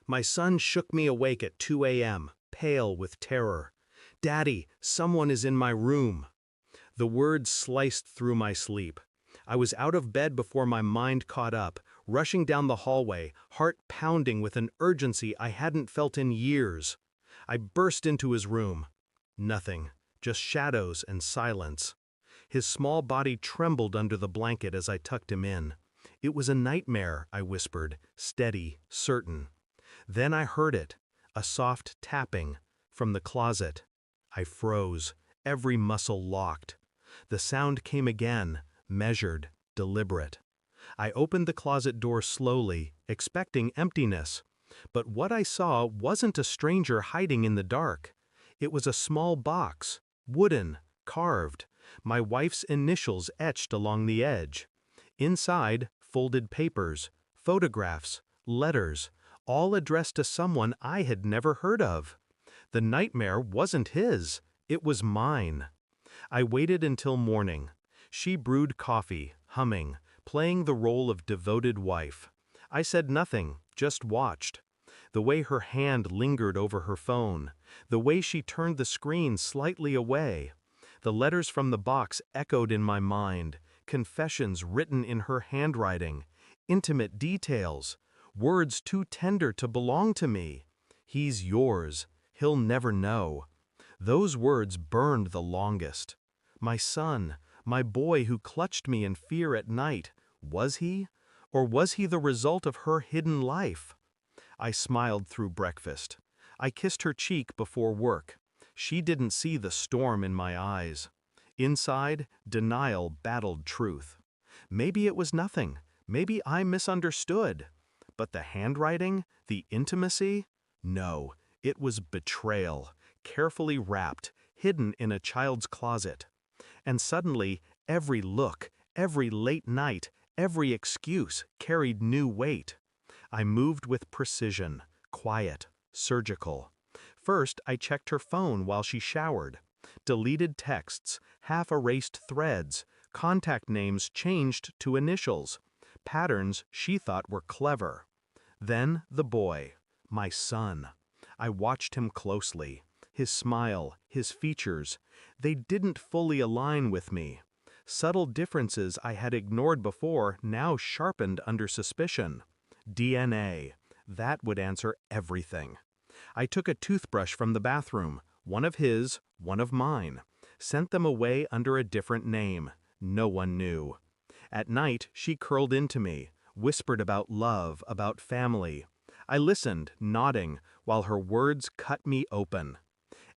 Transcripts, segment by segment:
My son shook me awake at 2 a.m., pale with terror. "Daddy, someone is in my room." The words sliced through my sleep. I was out of bed before my mind caught up, rushing down the hallway, heart pounding with an urgency I hadn't felt in years. I burst into his room. Nothing, just shadows and silence. His small body trembled under the blanket as I tucked him in. "It was a nightmare," I whispered, steady, certain. Then I heard it, a soft tapping, from the closet. I froze, every muscle locked. The sound came again, measured, deliberate. I opened the closet door slowly, expecting emptiness. But what I saw wasn't a stranger hiding in the dark. It was a small box, wooden, carved, my wife's initials etched along the edge. Inside, folded papers, photographs, letters, all addressed to someone I had never heard of. The nightmare wasn't his, it was mine. I waited until morning. She brewed coffee, humming, playing the role of devoted wife. I said nothing, just watched. The way her hand lingered over her phone, the way she turned the screen slightly away. The letters from the box echoed in my mind, confessions written in her handwriting, intimate details, words too tender to belong to me. "He's yours, he'll never know." Those words burned the longest. My son, my boy who clutched me in fear at night, was he? Or was he the result of her hidden life? I smiled through breakfast. I kissed her cheek before work. She didn't see the storm in my eyes. Inside, denial battled truth. Maybe it was nothing. Maybe I misunderstood. But the handwriting, the intimacy? No, it was betrayal, carefully wrapped, hidden in a child's closet. And suddenly, every look, every late night, every excuse carried new weight. I moved with precision, quiet, surgical. First, I checked her phone while she showered. Deleted texts, half-erased threads, contact names changed to initials, patterns she thought were clever. Then the boy, my son. I watched him closely. His smile, his features, they didn't fully align with me. Subtle differences I had ignored before now sharpened under suspicion. DNA, that would answer everything. I took a toothbrush from the bathroom, one of his, one of mine, sent them away under a different name. No one knew. At night, she curled into me, whispered about love, about family. I listened, nodding, while her words cut me open.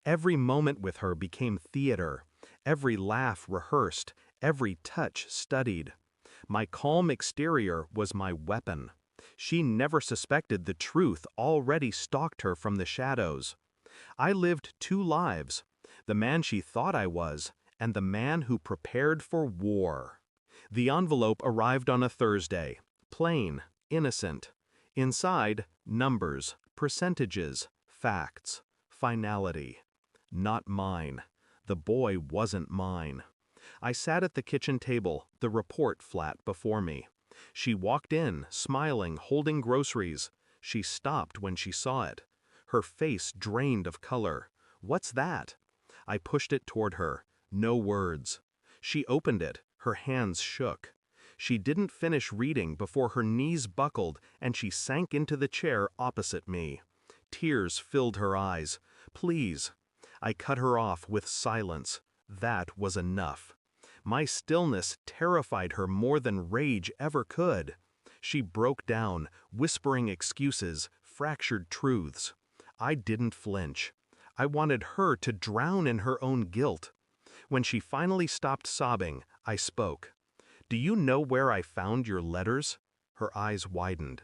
Every moment with her became theater, every laugh rehearsed, every touch studied. My calm exterior was my weapon. She never suspected the truth already stalked her from the shadows. I lived two lives, the man she thought I was, and the man who prepared for war. The envelope arrived on a Thursday, plain, innocent. Inside, numbers, percentages, facts, finality. Not mine. The boy wasn't mine. I sat at the kitchen table, the report flat before me. She walked in, smiling, holding groceries. She stopped when she saw it. Her face drained of color. "What's that?" I pushed it toward her. No words. She opened it. Her hands shook. She didn't finish reading before her knees buckled and she sank into the chair opposite me. Tears filled her eyes. "Please." I cut her off with silence. That was enough. My stillness terrified her more than rage ever could. She broke down, whispering excuses, fractured truths. I didn't flinch. I wanted her to drown in her own guilt. When she finally stopped sobbing, I spoke. "Do you know where I found your letters?" Her eyes widened.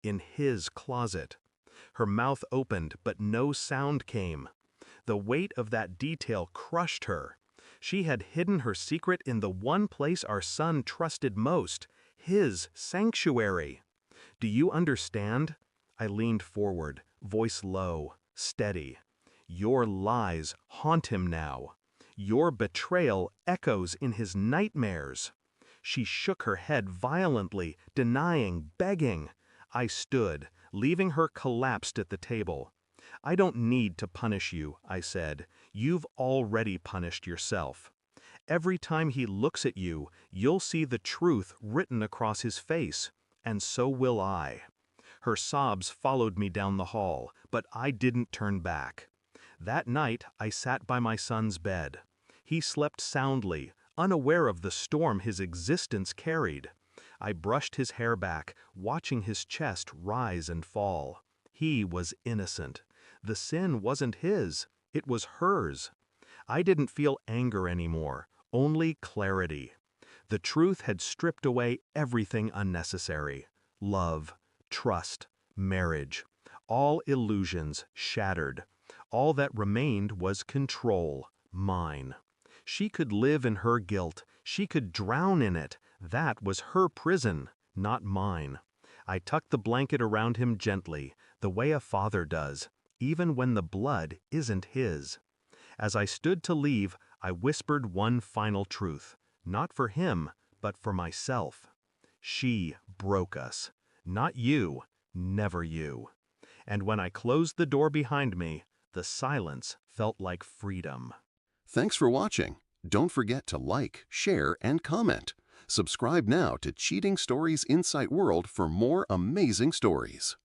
"In his closet." Her mouth opened, but no sound came. The weight of that detail crushed her. She had hidden her secret in the one place our son trusted most, his sanctuary. "Do you understand?" I leaned forward, voice low, steady. "Your lies haunt him now. Your betrayal echoes in his nightmares." She shook her head violently, denying, begging. I stood, leaving her collapsed at the table. "I don't need to punish you," I said. "You've already punished yourself. Every time he looks at you, you'll see the truth written across his face, and so will I." Her sobs followed me down the hall, but I didn't turn back. That night, I sat by my son's bed. He slept soundly, unaware of the storm his existence carried. I brushed his hair back, watching his chest rise and fall. He was innocent. The sin wasn't his, it was hers. I didn't feel anger anymore, only clarity. The truth had stripped away everything unnecessary. Love, trust, marriage. All illusions shattered. All that remained was control, mine. She could live in her guilt. She could drown in it. That was her prison, not mine. I tucked the blanket around him gently, the way a father does, even when the blood isn't his. As I stood to leave, I whispered one final truth, not for him, but for myself. She broke us. Not you, never you. And when I closed the door behind me, the silence felt like freedom. Thanks for watching. Don't forget to like, share, and comment. Subscribe now to Cheating Stories Insight World for more amazing stories.